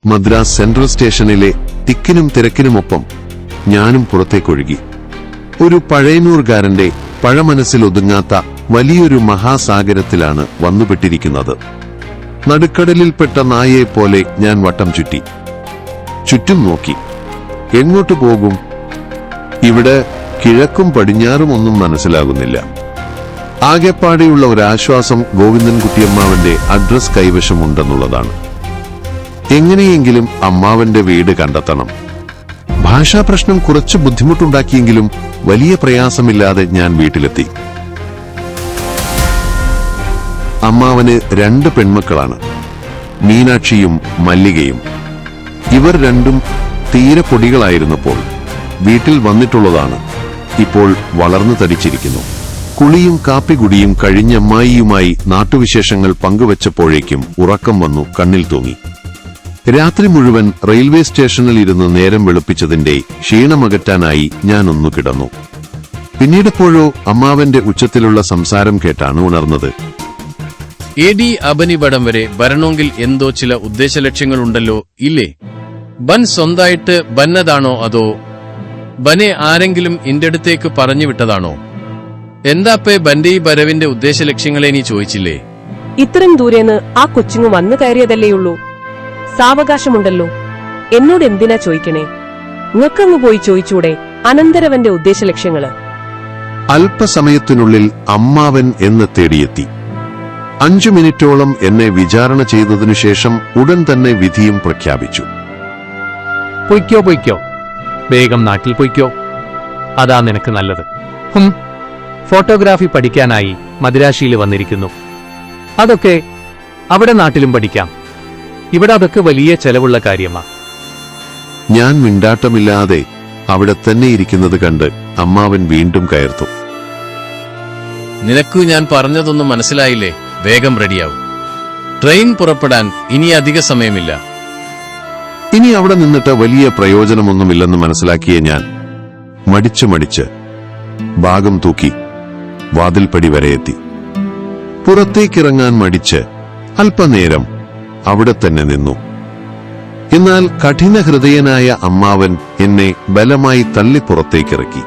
Madras central സ്റ്റേഷനിലെ തിക്കിനും തിരക്കിനുമൊപ്പം ഞാനും പുറത്തേക്കൊഴുകി. ഒരു പഴയനൂർകാരന്റെ പഴമനസ്സിൽ ഒതുങ്ങാത്ത വലിയൊരു മഹാസാഗരത്തിലാണ് വന്നുപെട്ടിരിക്കുന്നത്. നടുക്കടലിൽപ്പെട്ട നായയെപ്പോലെ ഞാൻ വട്ടം ചുറ്റി. ചുറ്റും നോക്കി. എങ്ങോട്ട് പോകും? ഇവിടെ കിഴക്കും പടിഞ്ഞാറും ഒന്നും മനസ്സിലാകുന്നില്ല. ആകെപ്പാടെയുള്ള ഒരാശ്വാസം ഗോവിന്ദൻകുട്ടിയമ്മാവന്റെ അഡ്രസ് കൈവശമുണ്ടെന്നുള്ളതാണ്. എങ്ങനെയെങ്കിലും അമ്മാവന്റെ വീട് കണ്ടെത്തണം. ഭാഷാ പ്രശ്നം കുറച്ച് ബുദ്ധിമുട്ടുണ്ടാക്കിയെങ്കിലും വലിയ പ്രയാസമില്ലാതെ ഞാൻ വീട്ടിലെത്തി. അമ്മാവന് 2 പെൺമക്കളാണ്, മീനാക്ഷിയും മല്ലികയും. ഇവർ രണ്ടും തീരെ പൊടികളായിരുന്നപ്പോൾ വീട്ടിൽ വന്നിട്ടുള്ളതാണ്. ഇപ്പോൾ വളർന്നു തടിച്ചിരിക്കുന്നു. കുളിയും കാപ്പികുടിയും കഴിഞ്ഞ അമ്മായിയുമായി നാട്ടുവിശേഷങ്ങൾ പങ്കുവച്ചപ്പോഴേക്കും ഉറക്കം വന്നു കണ്ണിൽ തൂങ്ങി. രാത്രി മുഴുവൻ റെയിൽവേ സ്റ്റേഷനിൽ ഇരുന്ന് നേരം വെളുപ്പിച്ചതിന്റെ ക്ഷീണമകറ്റാനായി ഞാനൊന്നു കിടന്നു. പിന്നീടെപ്പോഴോ അമ്മാവന്റെ ഉച്ചത്തിലുള്ള സംസാരം കേട്ടാണ് ഉണർന്നത്. AD അബനിപടം വരെ വരണമെങ്കിൽ എന്തോ ചില ഉദ്ദേശലക്ഷ്യങ്ങളുണ്ടല്ലോ ഇല്ലേ? ബൻ സ്വന്തായിട്ട് ബന്നതാണോ അതോ ബനെ ആരെങ്കിലും ഇന്റെ അടുത്തേക്ക് പറഞ്ഞു വിട്ടതാണോ? എന്താപ്പേ ബന്റെ ഈ വരവിന്റെ ഉദ്ദേശലക്ഷ്യങ്ങളെ നീ ചോദിച്ചില്ലേ? ഇത്രയും ദൂരേന്ന് ആ കൊച്ചിങ്ങ് വന്നു കയറിയതല്ലേയുള്ളൂ. സാവകാശമുണ്ടല്ലോ. എന്നോട് എന്തിനാ ചോദിക്കണേ? നിങ്ങൾക്കങ്ങ് പോയി ചോദിച്ചൂടെ അനന്തരവന്റെ ഉദ്ദേശലക്ഷ്യങ്ങള്? അല്പസമയത്തിനുള്ളിൽ അമ്മാവൻ എന്നെ തേടിയെത്തി. 5 മിനിറ്റോളം എന്നെ വിചാരണ ചെയ്തതിനുശേഷം ഉടൻ തന്നെ വിധിയും പ്രഖ്യാപിച്ചു. പൊയ്ക്കോ, വേഗം നാട്ടിൽ പൊയ്ക്കോ. അതാ നിനക്ക് നല്ലത്. ഫോട്ടോഗ്രാഫി പഠിക്കാനായി മദിരാശിയിൽ വന്നിരിക്കുന്നു. അതൊക്കെ അവിടെ നാട്ടിലും പഠിക്കാം. ഇവിടെ അതൊക്കെ വലിയ ചെലവുള്ള കാര്യമാ. ഞാൻ മിണ്ടാട്ടമില്ലാതെ അവിടെ തന്നെ ഇരിക്കുന്നത് കണ്ട് അമ്മാവൻ വീണ്ടും കയർത്തു. നിനക്കു ഞാൻ പറഞ്ഞതൊന്നും മനസ്സിലായില്ലേ? വേഗം റെഡിയാവും. ട്രെയിൻ പുറപ്പെടാൻ ഇനി അധിക സമയമില്ല. ഇനി അവിടെ നിന്നിട്ട് വലിയ പ്രയോജനമൊന്നുമില്ലെന്ന് മനസ്സിലാക്കിയ ഞാൻ മടിച്ച് ഭാഗം തൂക്കി വാതിൽപ്പടി വരെ എത്തി. പുറത്തേക്കിറങ്ങാൻ മടിച്ച് അല്പനേരം അവിടെ തന്നെ നിന്നു. എന്നാൽ കഠിന ഹൃദയനായ അമ്മാവൻ എന്നെ ബലമായി തള്ളി പുറത്തേക്കിറക്കി.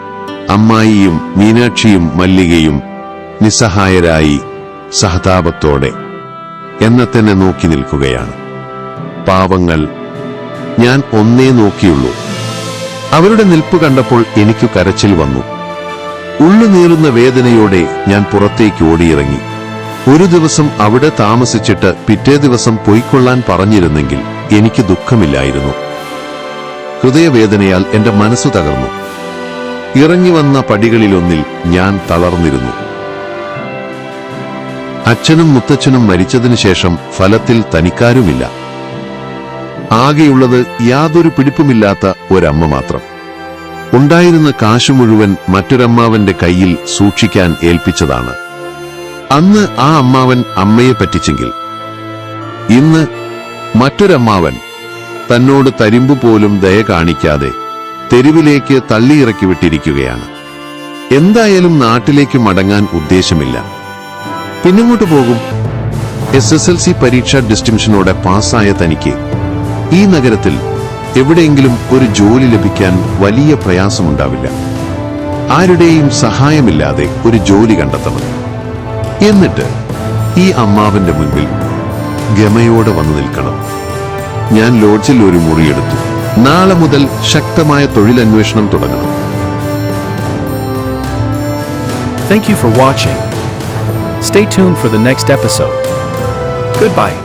അമ്മായിയും മീനാക്ഷിയും മല്ലികയും നിസ്സഹായരായി സഹതാപത്തോടെ എന്നെ തന്നെ നോക്കി നിൽക്കുകയാണ്. പാവങ്ങൾ. ഞാൻ ഒന്നേ നോക്കിയുള്ളൂ. അവരുടെ നിൽപ്പ് കണ്ടപ്പോൾ എനിക്ക് കരച്ചിൽ വന്നു. ഉള്ളുനീറുന്ന വേദനയോടെ ഞാൻ പുറത്തേക്ക് ഓടിയിറങ്ങി. ഒരു ദിവസം അവിടെ താമസിച്ചിട്ട് പിറ്റേ ദിവസം പൊയ്ക്കൊള്ളാൻ പറഞ്ഞിരുന്നെങ്കിൽ എനിക്ക് ദുഃഖമില്ലായിരുന്നു. ഹൃദയവേദനയാൽ എന്റെ മനസ്സു തകർന്നു. ഇറങ്ങി വന്ന പടികളിലൊന്നിൽ ഞാൻ തളർന്നിരുന്നു. അച്ഛനും മുത്തച്ഛനും മരിച്ചതിനു ശേഷം ഫലത്തിൽ തനിക്കാരുമില്ല. ആകെയുള്ളത് യാതൊരു പിടിപ്പുമില്ലാത്ത ഒരമ്മ മാത്രം. ഉണ്ടായിരുന്ന കാശു മുഴുവൻ മറ്റൊരമ്മാവന്റെ കയ്യിൽ സൂക്ഷിക്കാൻ ഏൽപ്പിച്ചതാണ്. അന്ന് ആ അമ്മാവൻ അമ്മയെ പറ്റിച്ചെങ്കിൽ ഇന്ന് മറ്റൊരമ്മാവൻ തന്നോട് തരിമ്പു പോലും ദയ കാണിക്കാതെ തെരുവിലേക്ക് തള്ളിയിറക്കി വിട്ടിരിക്കുകയാണ്. എന്തായാലും നാട്ടിലേക്ക് മടങ്ങാൻ ഉദ്ദേശമില്ല. പിന്നെങ്ങോട്ട് പോകും? SSLC പരീക്ഷ ഡിസ്റ്റിങ്ഷനോടെ പാസ്സായ തനിക്ക് ഈ നഗരത്തിൽ എവിടെയെങ്കിലും ഒരു ജോലി ലഭിക്കാൻ വലിയ പ്രയാസമുണ്ടാവില്ല. ആരുടെയും സഹായമില്ലാതെ ഒരു ജോലി കണ്ടെത്തണം. എന്നിട്ട് ഈ അമ്മാവന്റെ മുൻപിൽ ഗമയോടെ വന്നു നിൽക്കണം. ഞാൻ ലോഡ്ജിൽ ഒരു മുറിയെടുത്തു. നാളെ മുതൽ ശക്തമായ തൊഴിലന്വേഷണം തുടങ്ങണം. Thank you for watching. Stay tuned for the next episode. Goodbye.